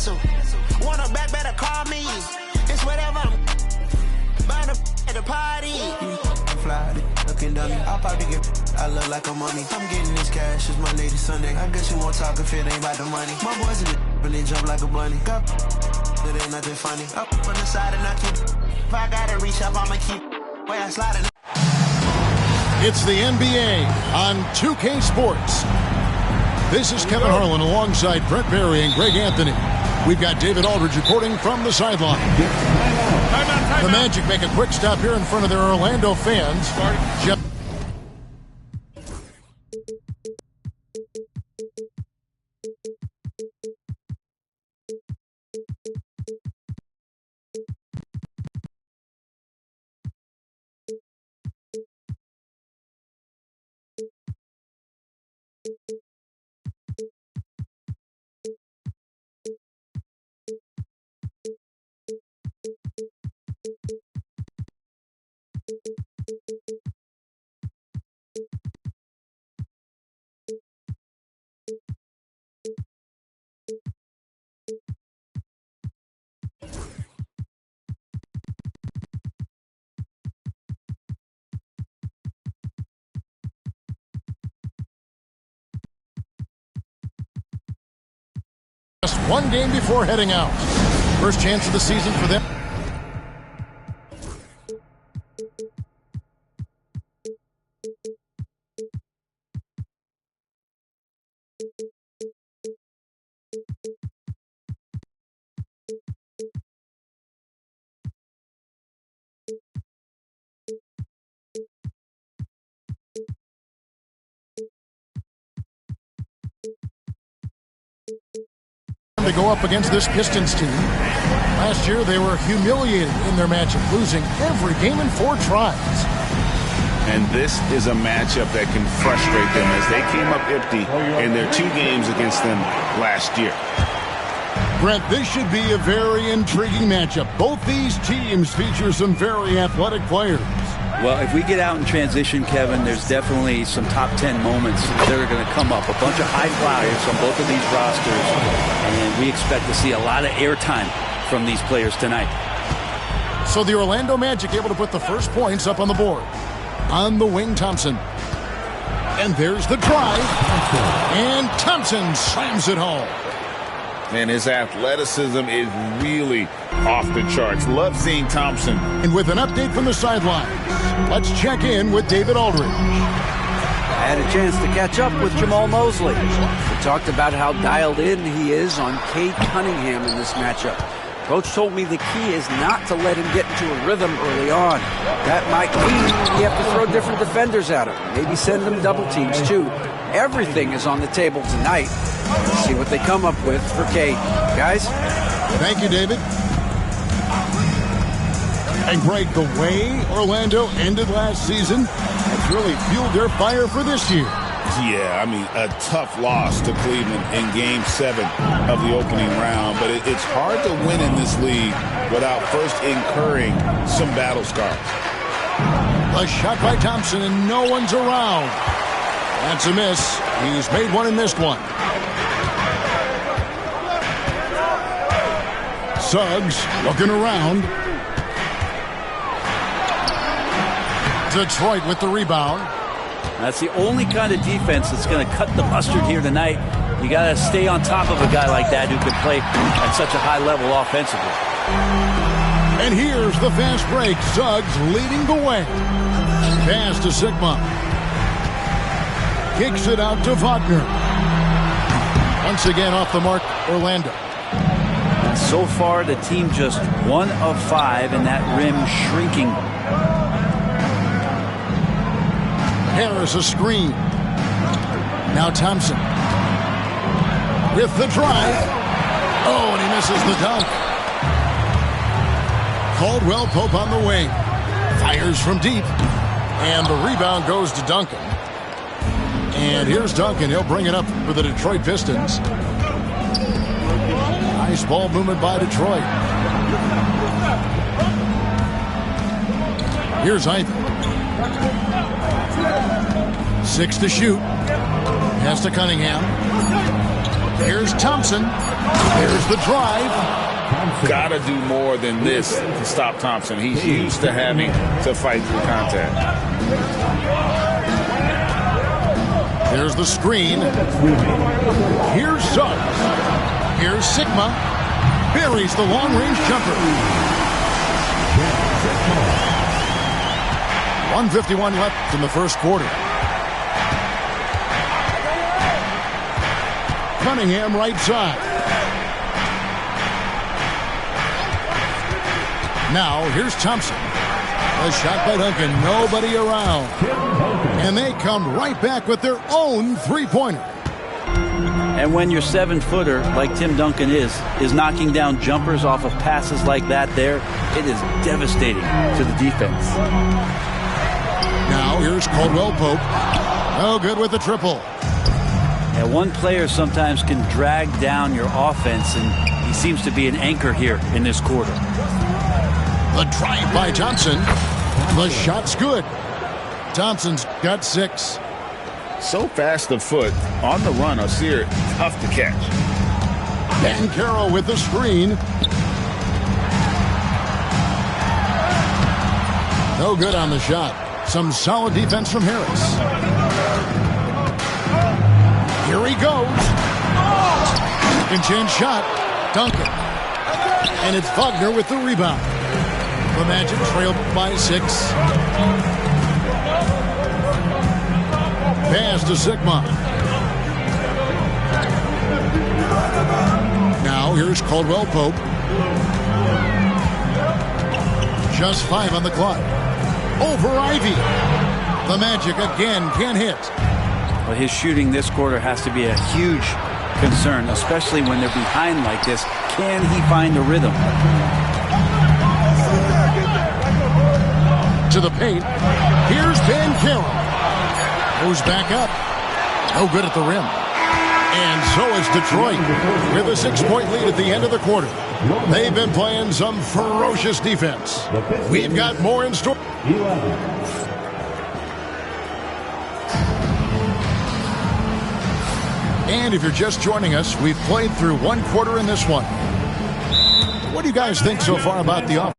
missile. Want a back, better call me. It's whatever. Burn at the party. Fly, looking dummy. I'll probably get. I look like a mummy. I'm getting this cash. It's my lady Sunday. I guess you won't talk if it ain't about the money. My boys in the but they jump like a bunny. Got it ain't nothing funny. Up on the side and I keep. If I gotta reach up, I'ma keep. Way I slide it. It's the NBA on 2K Sports. This is Kevin Harlan alongside Brent Barry and Greg Anthony. We've got David Aldridge reporting from the sideline. The Magic make a quick stop here in front of their Orlando fans. Just one game before heading out. First chance of the season for them. To go up against this Pistons team. Last year they were humiliated in their matchup, losing every game in 4 tries. And this is a matchup that can frustrate them as they came up empty in their 2 games against them last year. Brent, this should be a very intriguing matchup. Both these teams feature some very athletic players. Well, if we get out in transition, Kevin, there's definitely some top 10 moments that are going to come up. A bunch of high flyers on both of these rosters, and we expect to see a lot of airtime from these players tonight. So the Orlando Magic able to put the first points up on the board. On the wing, Thompson. And there's the drive. And Thompson slams it home. And his athleticism is really off the charts. Love seeing Thompson. And with an update from the sidelines, let's check in with David Aldridge. I had a chance to catch up with Jamal Mosley. We talked about how dialed in he is on Cade Cunningham in this matchup. Coach told me the key is not to let him get into a rhythm early on. That might mean you have to throw different defenders at him. Maybe send them double teams too. Everything is on the table tonight. Let's see what they come up with for Cade. Guys? Thank you, David. And Greg, the way Orlando ended last season has really fueled their fire for this year. Yeah, I mean, a tough loss to Cleveland in Game 7 of the opening round. But it's hard to win in this league without first incurring some battle scars. A shot by Thompson, and no one's around. That's a miss. He's made one and missed one. Suggs looking around. Detroit with the rebound. That's the only kind of defense that's going to cut the mustard here tonight. You got to stay on top of a guy like that who can play at such a high level offensively. And here's the fast break. Suggs leading the way. Pass to Sigma. Kicks it out to Wagner. Once again off the mark, Orlando. And so far, the team just 1 of 5, and that rim shrinking. Harris a screen. Now Thompson. With the drive. Oh, and he misses the dunk. Caldwell Pope on the wing. Fires from deep. And the rebound goes to Duncan. And here's Duncan. He'll bring it up for the Detroit Pistons. Nice ball movement by Detroit. Here's Ivan. 6 to shoot. Pass to Cunningham. Here's Thompson. There's the drive. Got to do more than this to stop Thompson. He's used to having to fight through contact. There's the screen. Here's Suggs. Here's Sigma. Buries the long-range jumper. 1:51 left in the first quarter. Cunningham right side. Now here's Thompson. A shot by Duncan. Nobody around. And they come right back with their own three-pointer. And when your 7-footer, like Tim Duncan is knocking down jumpers off of passes like that there, it is devastating to the defense. Now here's Caldwell Pope. No good with the triple. And one player sometimes can drag down your offense, and he seems to be an anchor here in this quarter. The drive by Thompson. The shot's good. Thompson's got 6. So fast of foot. On the run, Asir, tough to catch. Banchero with the screen. No good on the shot. Some solid defense from Harris. Here he goes. Second chance shot. Duncan. And it's Wagner with the rebound. The Magic trailed by 6. Pass to Sigma. Now here's Caldwell Pope. Just 5 on the clock. Over Ivy. The Magic again can't hit. Well, his shooting this quarter has to be a huge concern, especially when they're behind like this. Can he find a rhythm? To the paint. Here's Banchero. Goes back up. No good at the rim. And so is Detroit with a 6-point lead at the end of the quarter. They've been playing some ferocious defense. We've got more in store. And if you're just joining us, we've played through 1 quarter in this one. What do you guys think so far about the offense?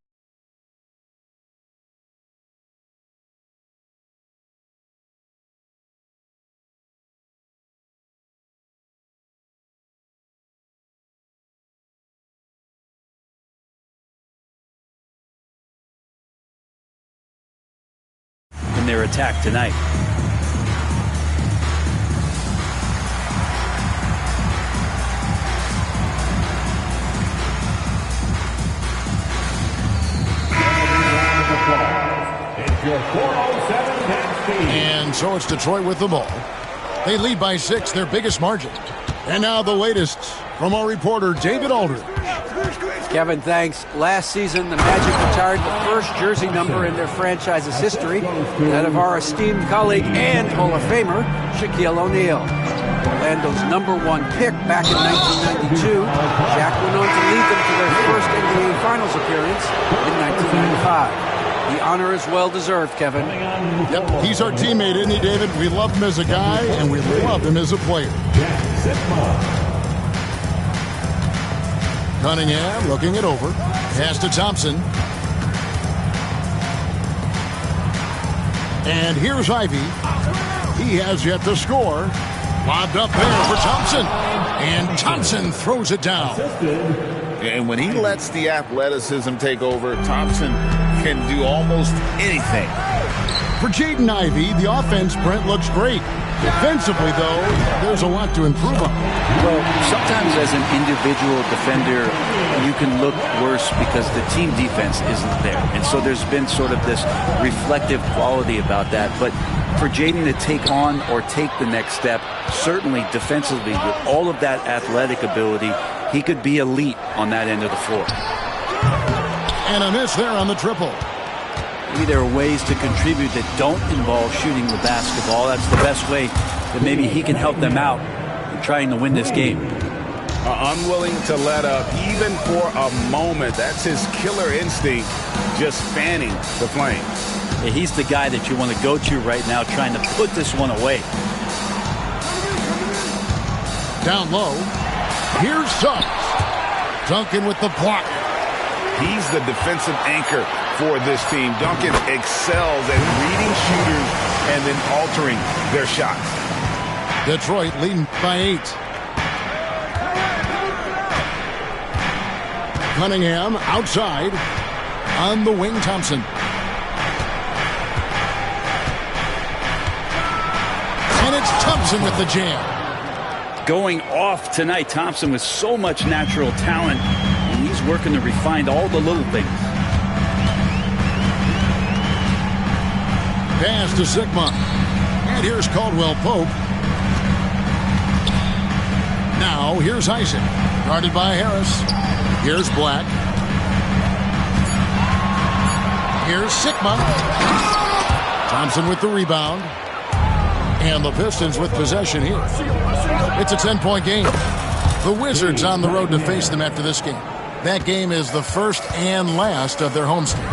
In their attack tonight. And so it's Detroit with the ball. They lead by 6, their biggest margin. And now the latest from our reporter, David Aldridge. Kevin, thanks. Last season, the Magic retired the first jersey number in their franchise's history, that of our esteemed colleague and Hall of Famer, Shaquille O'Neal. Orlando's #1 pick back in 1992, Shaq went on to lead them to their first NBA Finals appearance in 1995. The honor is well-deserved, Kevin. Yep, he's our teammate, isn't he, David? We love him as a guy, and we love him as a player. Cunningham looking it over. Pass to Thompson. And here's Ivy. He has yet to score. Lobbed up there for Thompson. And Thompson throws it down. And when he lets the athleticism take over, Thompson can do almost anything. For Jaden Ivey, the offense, Brent, looks great. Defensively, though, there's a lot to improve on. Well, sometimes as an individual defender, you can look worse because the team defense isn't there. And so there's been sort of this reflective quality about that. But for Jaden to take on or take the next step, certainly defensively, with all of that athletic ability, he could be elite on that end of the floor. And a miss there on the triple. Maybe there are ways to contribute that don't involve shooting the basketball. That's the best way that maybe he can help them out in trying to win this game. Unwilling to let up even for a moment. That's his killer instinct, just fanning the flames. Yeah, he's the guy that you want to go to right now trying to put this one away. Down low. Here's Suggs. Duncan with the block. He's the defensive anchor for this team. Duncan excels at reading shooters and then altering their shots. Detroit leading by 8. Cunningham outside. On the wing, Thompson. And it's Thompson with the jam. Going off tonight, Thompson with so much natural talent, and he's working to refine all the little things. Pass to Sigma. And here's Caldwell Pope. Now here's Isaac. Guarded by Harris. Here's Black. Here's Sigma. Thompson with the rebound. And the Pistons with possession here. It's a 10-point game. The Wizards on the road to face them after this game. That game is the first and last of their homestand.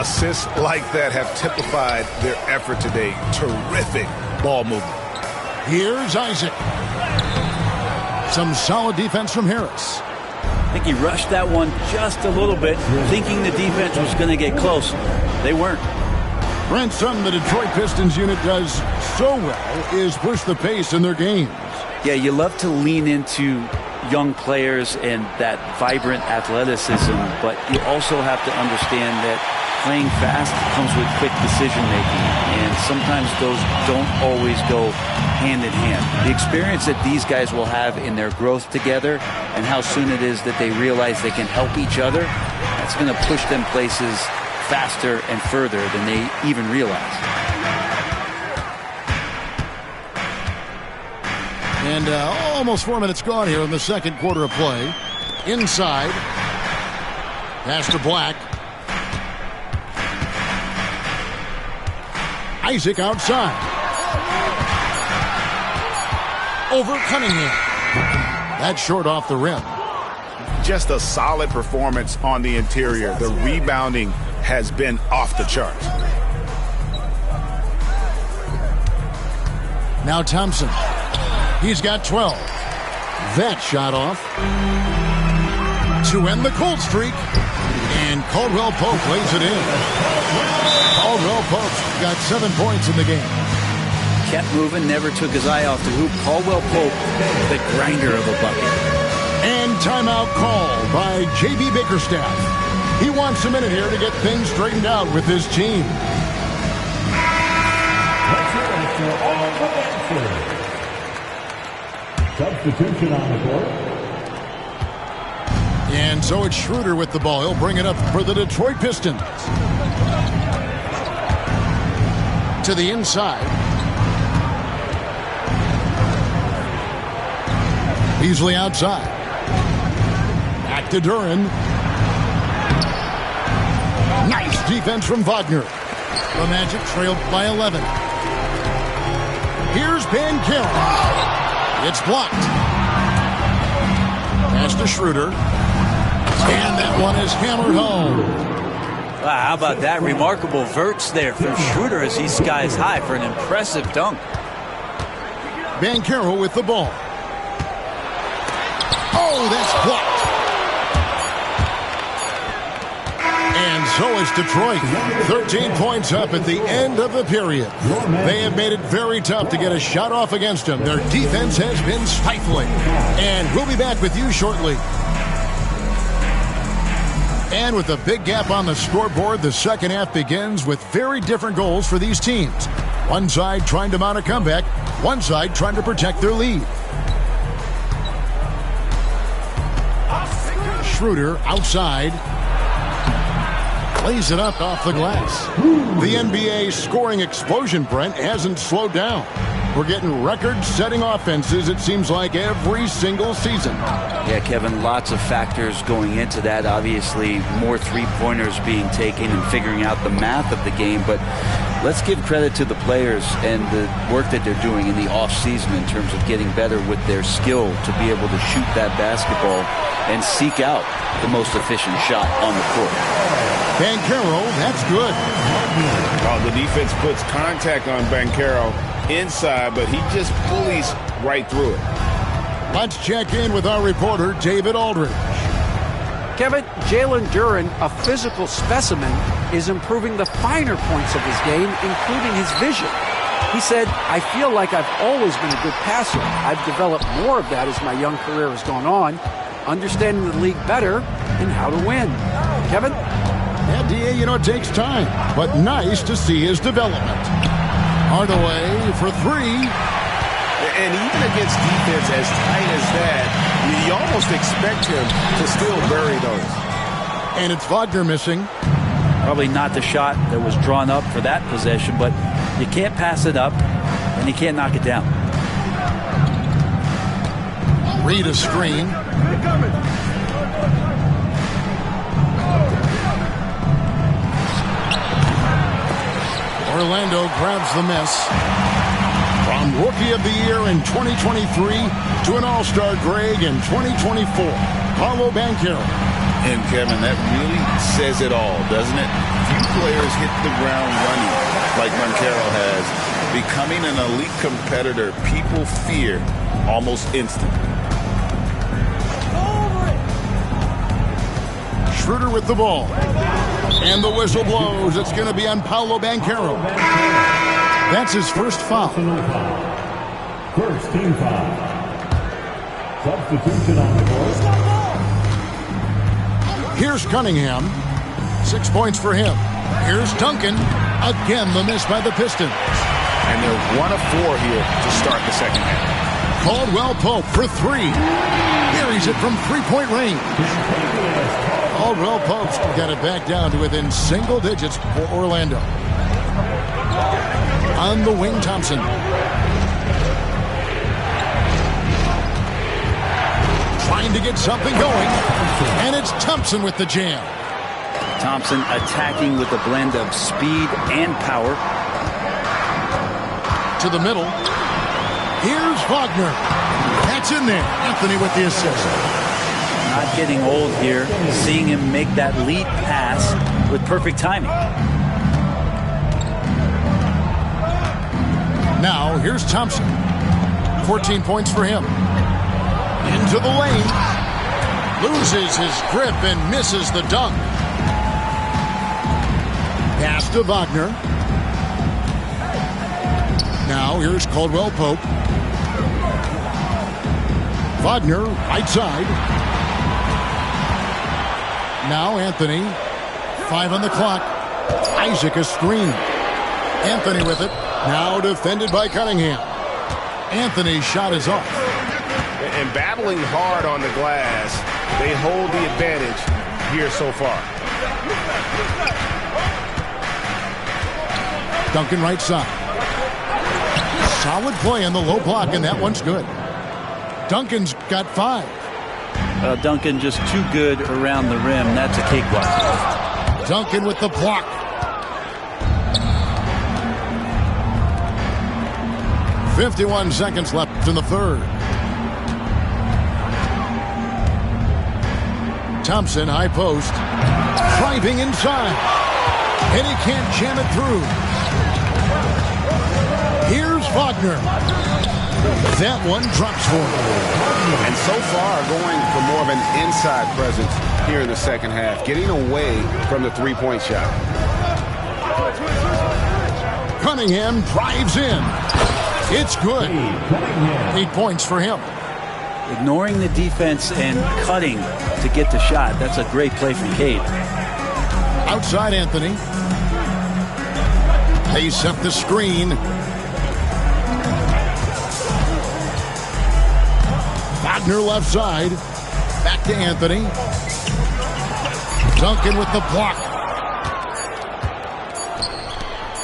Assists like that have typified their effort today. Terrific ball movement. Here's Isaac. Some solid defense from Harris. I think he rushed that one just a little bit, thinking the defense was going to get close. They weren't. Brent, something the Detroit Pistons unit does so well is push the pace in their games. Yeah, you love to lean into young players and that vibrant athleticism, but you also have to understand that playing fast comes with quick decision-making, and sometimes those don't always go hand in hand. The experience that these guys will have in their growth together and how soon it is that they realize they can help each other, that's going to push them places faster and further than they even realize. And almost 4 minutes gone here in the second quarter of play. Inside. Pass to Black. Isaac outside. Over Cunningham. That's short off the rim. Just a solid performance on the interior. The rebounding has been off the charts. Now Thompson. He's got 12. That shot off. To end the cold streak. And Caldwell Pope lays it in. Caldwell Pope's got 7 points in the game. Kept moving, never took his eye off the hoop. Caldwell Pope, the grinder of a bucket. And timeout called by J.B. Bickerstaff. He wants a minute here to get things straightened out with his team. Substitution on the board. And so it's Schroeder with the ball. He'll bring it up for the Detroit Pistons. To the inside. Beasley outside. Back to Duren. Nice defense from Wagner. The Magic trailed by 11. Here's Banchero. It's blocked. Pass to Schroeder. And that one is hammered home. Wow, how about that? Remarkable verts there from Schroeder as he skies high for an impressive dunk. Banchero with the ball. Oh, that's blocked. And so is Detroit. 13 points up at the end of the period. They have made it very tough to get a shot off against them. Their defense has been stifling. And we'll be back with you shortly. And with a big gap on the scoreboard, the second half begins with very different goals for these teams. One side trying to mount a comeback, one side trying to protect their lead. Schroeder outside. Lays it up off the glass. The NBA scoring explosion, Brent, hasn't slowed down. We're getting record-setting offenses, it seems like, every single season. Yeah, Kevin, lots of factors going into that. Obviously, more three-pointers being taken and figuring out the math of the game. But let's give credit to the players and the work that they're doing in the off-season in terms of getting better with their skill to be able to shoot that basketball and seek out the most efficient shot on the court. Banchero, that's good. Oh, the defense puts contact on Banchero inside, but he just bullies right through it. Let's check in with our reporter, David Aldridge. Kevin, Jalen Duren, a physical specimen, is improving the finer points of his game, including his vision. He said, I feel like I've always been a good passer. I've developed more of that as my young career has gone on, understanding the league better and how to win. Kevin? Yeah, D.A., it takes time, but nice to see his development. Hardaway for three. And even against defense as tight as that, you almost expect him to still bury those. And it's Wagner missing. Probably not the shot that was drawn up for that possession, but you can't pass it up, and you can't knock it down. Read a screen. Orlando grabs the miss. From Rookie of the Year in 2023 to an All-Star Greg in 2024, Paolo Banchero. And Kevin, that really says it all, doesn't it? Few players hit the ground running like Banchero has. Becoming an elite competitor, people fear almost instantly. Schroeder with the ball. And the whistle blows. It's going to be on Paolo Banchero. That's his first foul. First team foul. Substitution on the board. Here's Cunningham. 6 points for him. Here's Duncan. Again, the miss by the Pistons. And they're 1 of 4 here to start the second half. Caldwell Pope for three. Buries it from three-point range. Caldwell Pope's got it back down to within single digits for Orlando. On the wing, Thompson. Trying to get something going. And it's Thompson with the jam. Thompson attacking with a blend of speed and power. To the middle. Here's Wagner. That's in there. Anthony with the assist. Not getting old here. Seeing him make that lead pass with perfect timing. Now, here's Thompson. 14 points for him. Into the lane. Loses his grip and misses the dunk. Pass to Wagner. Now, here's Caldwell Pope. Wagner, right side. Now, Anthony. 5 on the clock. Isaac a screen. Anthony with it. Now defended by Cunningham. Anthony's shot is off. And battling hard on the glass, they hold the advantage here so far. Duncan right side. Solid play on the low block, and that one's good. Duncan's got 5. Duncan just too good around the rim. That's a cakewalk. Duncan with the block. .51 seconds left in the third. Thompson, high post. Driving inside. And he can't jam it through. Here's Wagner. That one drops for him. And so far, going for more of an inside presence here in the second half, getting away from the three-point shot. Cunningham drives in. It's good. 8 points for him. Ignoring the defense and cutting to get the shot. That's a great play from Cade. Outside Anthony. They set the screen. Wagner left side. Back to Anthony. Duncan with the block.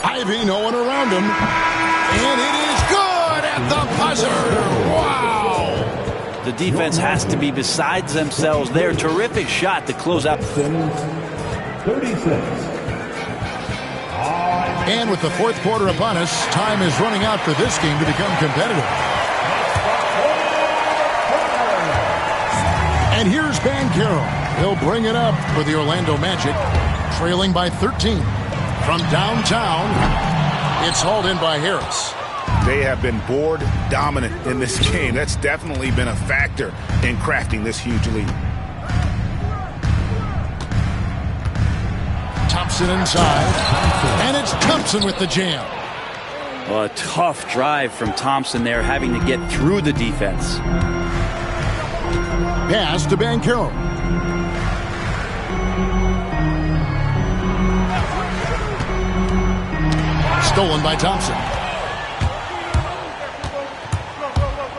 Ivy, no one around him. And it is good at the buzzer. Wow. The defense has to be besides themselves. Their terrific shot to close out. 36. And with the fourth quarter upon us, time is running out for this game to become competitive. And here's Banchero. He'll bring it up for the Orlando Magic, trailing by 13. From downtown, it's hauled in by Harris. They have been board dominant in this game. That's definitely been a factor in crafting this huge lead. Thompson inside, and it's Thompson with the jam. Well, a tough drive from Thompson there, having to get through the defense. Pass to Banchero. Stolen by Thompson.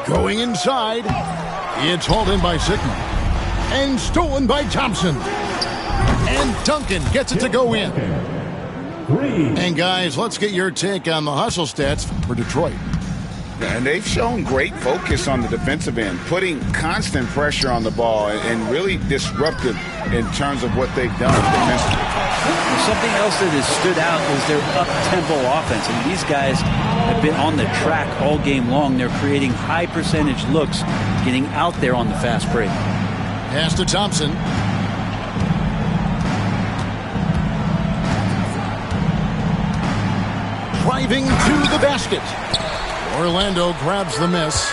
Going inside. It's hauled in by Sigma. And stolen by Thompson. And Duncan gets it to go in. And guys, let's get your take on the hustle stats for Detroit. And they've shown great focus on the defensive end, putting constant pressure on the ball and really disruptive in terms of what they've done defensively. Something else that has stood out is their up-tempo offense. And these guys have been on the track all game long. They're creating high percentage looks, getting out there on the fast break. Pass to Thompson. Driving to the basket. Orlando grabs the miss.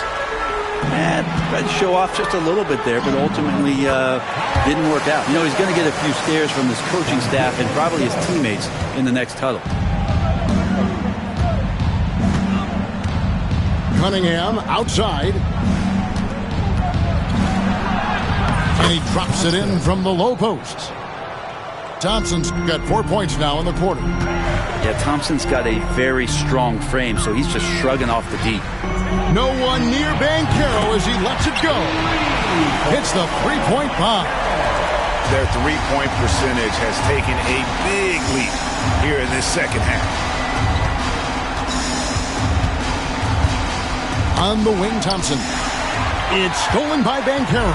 And tried to show off just a little bit there, but ultimately didn't work out. You know, he's going to get a few stares from his coaching staff and probably his teammates in the next huddle. Cunningham outside. And he drops it in from the low post. Thompson's got 4 points now in the quarter. Yeah, Thompson's got a very strong frame, so he's just shrugging off the D. No one near Banchero as he lets it go. Hits the three-point bomb. Their three-point percentage has taken a big leap here in this second half. On the wing, Thompson. It's stolen by Banchero.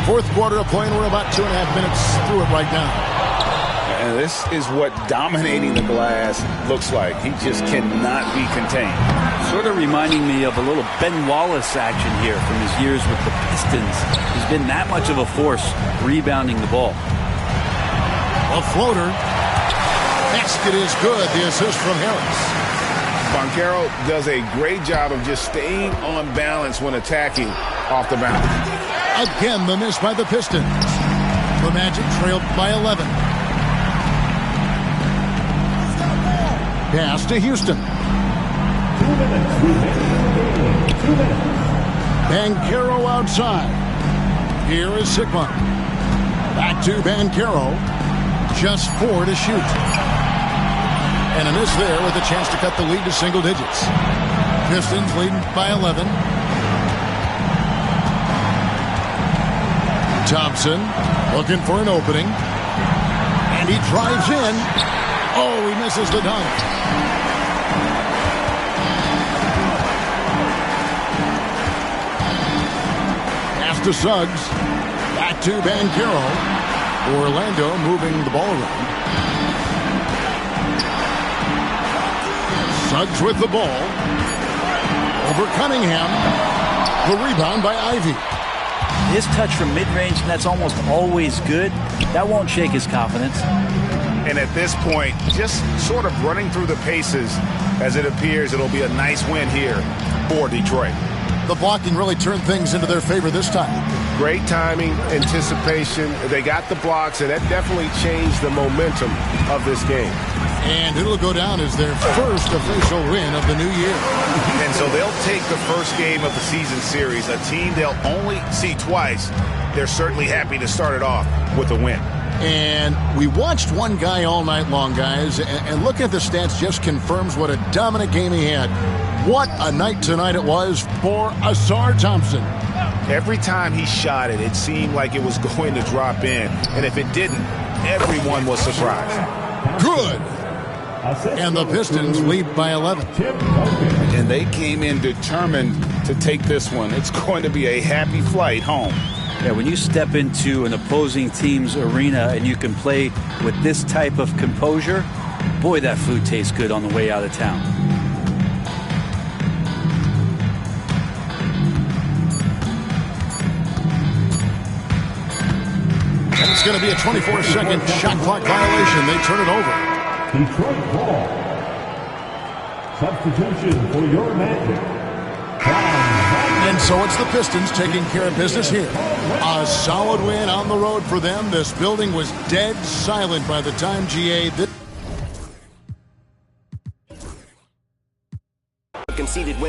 Fourth quarter of play, and we're about 2.5 minutes through it right now. And this is what dominating the glass looks like. He just cannot be contained. Sort of reminding me of a little Ben Wallace action here from his years with the Pistons. He's been that much of a force rebounding the ball. A floater. Basket is good. The assist from Harris. Banchero does a great job of just staying on balance when attacking off the bounce. Again, the miss by the Pistons. The Magic trailed by 11. Pass to Houston. 2 minutes remaining. 2 minutes. Banchero outside. Here is Sigma. Back to Banchero. Just 4 to shoot. And a miss there with a chance to cut the lead to single digits. Pistons leading by 11. Thompson looking for an opening. And he drives in. Oh, he misses the dunk. Pass to Suggs. Back to Banchero. Orlando moving the ball around. Suggs with the ball. Over Cunningham. The rebound by Ivy. His touch from mid-range, and that's almost always good. That won't shake his confidence. And at this point, just sort of running through the paces as it appears it'll be a nice win here for Detroit. The blocking really turned things into their favor this time. Great timing, anticipation. They got the blocks, and that definitely changed the momentum of this game. And it'll go down as their first official win of the new year. And so they'll take the first game of the season series, a team they'll only see twice. They're certainly happy to start it off with a win. And we watched one guy all night long, guys, and looking at the stats just confirms what a dominant game he had. What a night tonight it was for Ausar Thompson. Every time he shot it, it seemed like it was going to drop in. And if it didn't, everyone was surprised. Good. And the Pistons lead by 11. And they came in determined to take this one. It's going to be a happy flight home. Yeah, when you step into an opposing team's arena and you can play with this type of composure, boy, that food tastes good on the way out of town. And it's going to be a 24-second shot clock violation. They turn it over. Detroit Ball. Substitution for your Magic. And so it's the Pistons taking care of business here. A solid win on the road for them. This building was dead silent by the time GA... Conceded win.